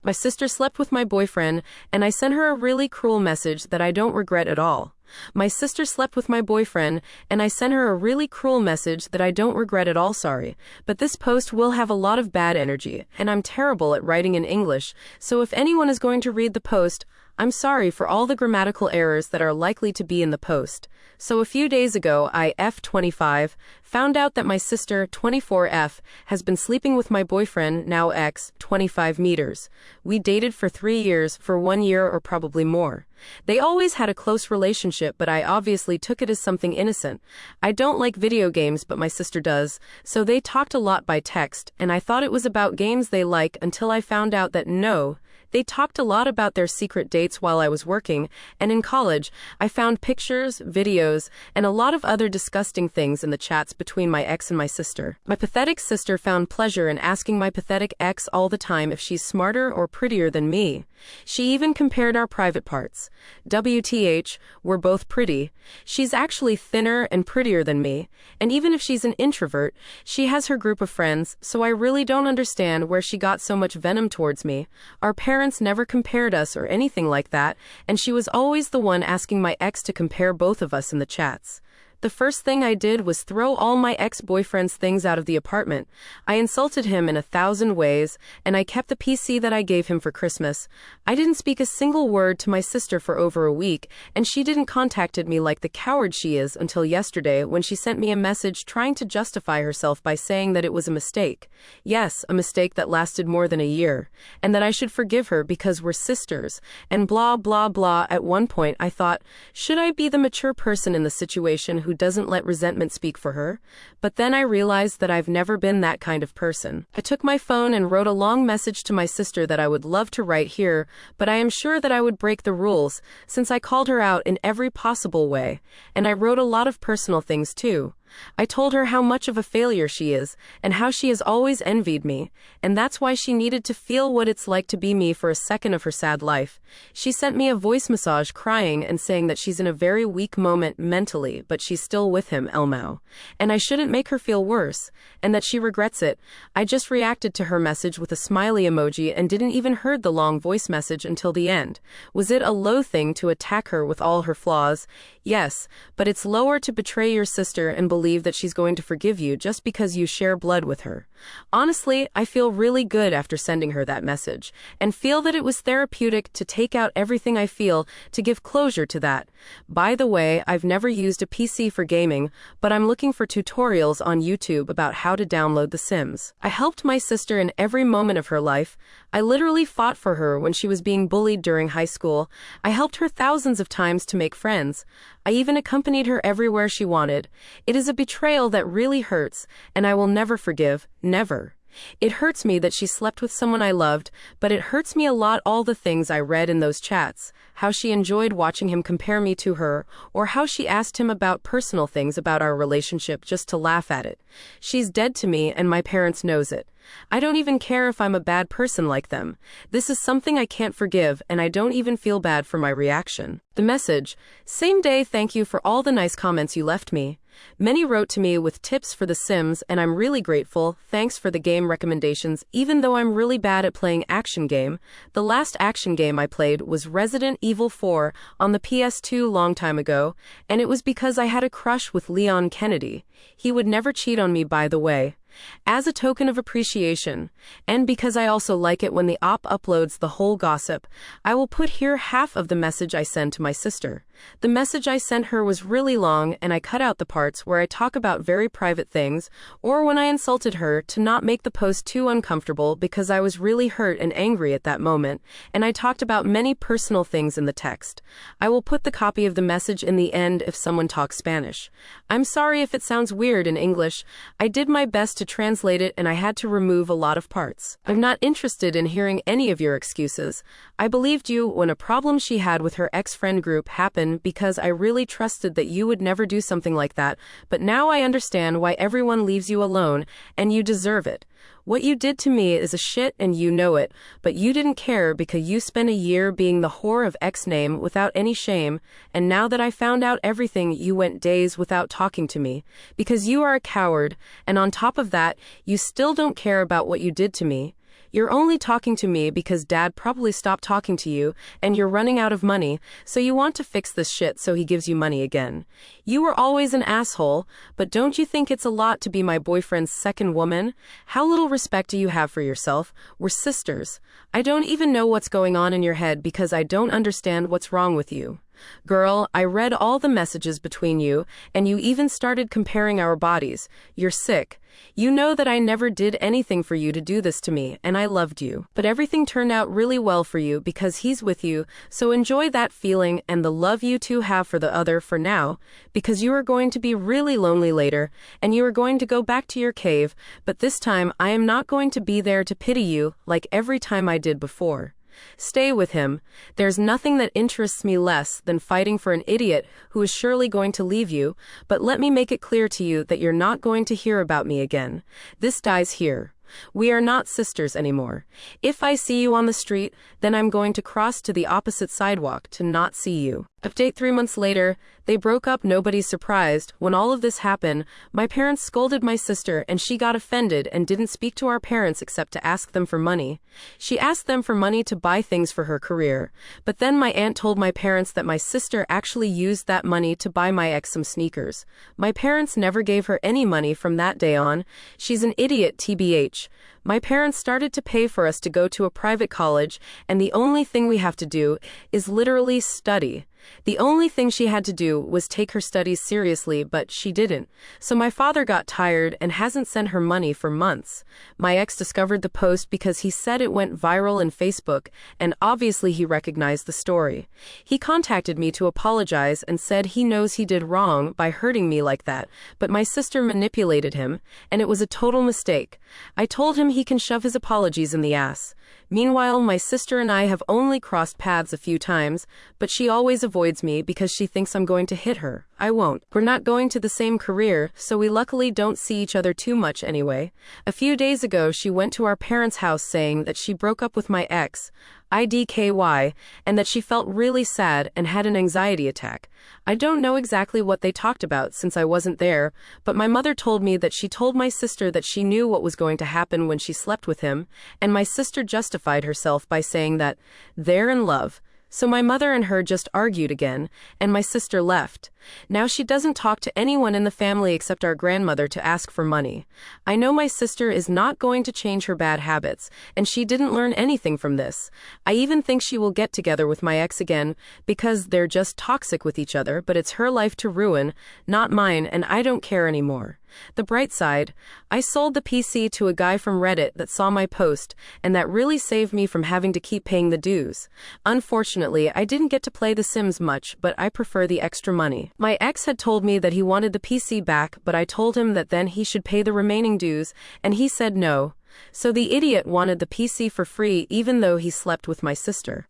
My sister slept with my boyfriend, and I sent her a really cruel message that I don't regret at all. My sister slept with my boyfriend, and I sent her a really cruel message that I don't regret at all. Sorry, but this post will have a lot of bad energy, and I'm terrible at writing in English, so if anyone is going to read the post, I'm sorry for all the grammatical errors that are likely to be in the post. So a few days ago, I, F25, found out that my sister, 24F, has been sleeping with my boyfriend, now ex, 25 meters. We dated for 3 years, for 1 year or probably more. They always had a close relationship, but I obviously took it as something innocent. I don't like video games, but my sister does, so they talked a lot by text, and I thought it was about games they like until I found out that no, they talked a lot about their secret dates while I was working, and in college, I found pictures, videos, and a lot of other disgusting things in the chats between my ex and my sister. My pathetic sister found pleasure in asking my pathetic ex all the time if she's smarter or prettier than me. She even compared our private parts. WTH, we're both pretty. She's actually thinner and prettier than me, and even if she's an introvert, she has her group of friends, so I really don't understand where she got so much venom towards me. Our parents never compared us or anything like that, and she was always the one asking my ex to compare both of us in the chats. The first thing I did was throw all my ex-boyfriend's things out of the apartment. I insulted him in 1,000 ways, and I kept the PC that I gave him for Christmas. I didn't speak a single word to my sister for over a week, and she didn't contacted me like the coward she is until yesterday when she sent me a message trying to justify herself by saying that it was a mistake. Yes, a mistake that lasted more than a year, and that I should forgive her because we're sisters, and blah blah blah. At one point I thought, should I be the mature person in the situation who doesn't let resentment speak for her? But then I realized that I've never been that kind of person. I took my phone and wrote a long message to my sister that I would love to write here, but I am sure that I would break the rules, since I called her out in every possible way, and I wrote a lot of personal things too. I told her how much of a failure she is, and how she has always envied me, and that's why she needed to feel what it's like to be me for a second of her sad life. She sent me a voice massage crying and saying that she's in a very weak moment mentally, but she's still with him, Elmo. And I shouldn't make her feel worse, and that she regrets it. I just reacted to her message with a smiley emoji and didn't even heard the long voice message until the end. Was it a low thing to attack her with all her flaws? Yes, but it's lower to betray your sister and believe that she's going to forgive you just because you share blood with her. Honestly, I feel really good after sending her that message, and feel that it was therapeutic to take out everything I feel to give closure to that. By the way, I've never used a PC for gaming, but I'm looking for tutorials on YouTube about how to download The Sims. I helped my sister in every moment of her life. I literally fought for her when she was being bullied during high school. I helped her thousands of times to make friends. I even accompanied her everywhere she wanted. It is a betrayal that really hurts, and I will never forgive, never. It hurts me that she slept with someone I loved, but it hurts me a lot all the things I read in those chats, how she enjoyed watching him compare me to her, or how she asked him about personal things about our relationship just to laugh at it. She's dead to me, and my parents knows it. I don't even care if I'm a bad person like them. This is something I can't forgive, and I don't even feel bad for my reaction. The message: same day, thank you for all the nice comments you left me. Many wrote to me with tips for The Sims, and I'm really grateful. Thanks for the game recommendations, even though I'm really bad at playing action game. The last action game I played was Resident Evil 4 on the PS2 long time ago, and it was because I had a crush with Leon Kennedy. He would never cheat on me, by the way. As a token of appreciation, and because I also like it when the op uploads the whole gossip, I will put here half of the message I send to my sister. The message I sent her was really long, and I cut out the parts where I talk about very private things, or when I insulted her, to not make the post too uncomfortable because I was really hurt and angry at that moment, and I talked about many personal things in the text. I will put the copy of the message in the end if someone talks Spanish. I'm sorry if it sounds weird in English. I did my best to translate it, and I had to remove a lot of parts. I'm not interested in hearing any of your excuses. I believed you when a problem she had with her ex-friend group happened because I really trusted that you would never do something like that, but now I understand why everyone leaves you alone, and you deserve it. What you did to me is a shit and you know it, but you didn't care because you spent a year being the whore of X name without any shame, and now that I found out everything, you went days without talking to me, because you are a coward, and on top of that, you still don't care about what you did to me. You're only talking to me because dad probably stopped talking to you and you're running out of money, so you want to fix this shit so he gives you money again. You were always an asshole, but don't you think it's a lot to be my boyfriend's second woman? How little respect do you have for yourself? We're sisters. I don't even know what's going on in your head because I don't understand what's wrong with you. Girl, I read all the messages between you, and you even started comparing our bodies. You're sick. You know that I never did anything for you to do this to me, and I loved you. But everything turned out really well for you because he's with you, so enjoy that feeling and the love you two have for the other for now, because you are going to be really lonely later, and you are going to go back to your cave, but this time I am not going to be there to pity you like every time I did before. Stay with him. There's nothing that interests me less than fighting for an idiot who is surely going to leave you, but let me make it clear to you that you're not going to hear about me again. This dies here. We are not sisters anymore. If I see you on the street, then I'm going to cross to the opposite sidewalk to not see you. Update 3 months later, they broke up. Nobody's surprised. When all of this happened, my parents scolded my sister and she got offended and didn't speak to our parents except to ask them for money. She asked them for money to buy things for her career. But then my aunt told my parents that my sister actually used that money to buy my ex some sneakers. My parents never gave her any money from that day on. She's an idiot, TBH. My parents started to pay for us to go to a private college, and the only thing we have to do is literally study. The only thing she had to do was take her studies seriously, but she didn't. So my father got tired and hasn't sent her money for months. My ex discovered the post because he said it went viral in Facebook, and obviously he recognized the story. He contacted me to apologize and said he knows he did wrong by hurting me like that, but my sister manipulated him, and it was a total mistake. I told him he can shove his apologies in the ass. Meanwhile, my sister and I have only crossed paths a few times, but she always avoids me because she thinks I'm going to hit her. I won't. We're not going to the same career, so we luckily don't see each other too much anyway. A few days ago, she went to our parents' house saying that she broke up with my ex, IDKY, and that she felt really sad and had an anxiety attack. I don't know exactly what they talked about since I wasn't there, but my mother told me that she told my sister that she knew what was going to happen when she slept with him, and my sister justified herself by saying that they're in love. So my mother and her just argued again, and my sister left. Now she doesn't talk to anyone in the family except our grandmother to ask for money. I know my sister is not going to change her bad habits, and she didn't learn anything from this. I even think she will get together with my ex again because they're just toxic with each other, but it's her life to ruin, not mine, and I don't care anymore. The bright side, I sold the PC to a guy from Reddit that saw my post, and that really saved me from having to keep paying the dues. Unfortunately, I didn't get to play The Sims much, but I prefer the extra money. My ex had told me that he wanted the PC back, but I told him that then he should pay the remaining dues, and he said no. So the idiot wanted the PC for free even though he slept with my sister.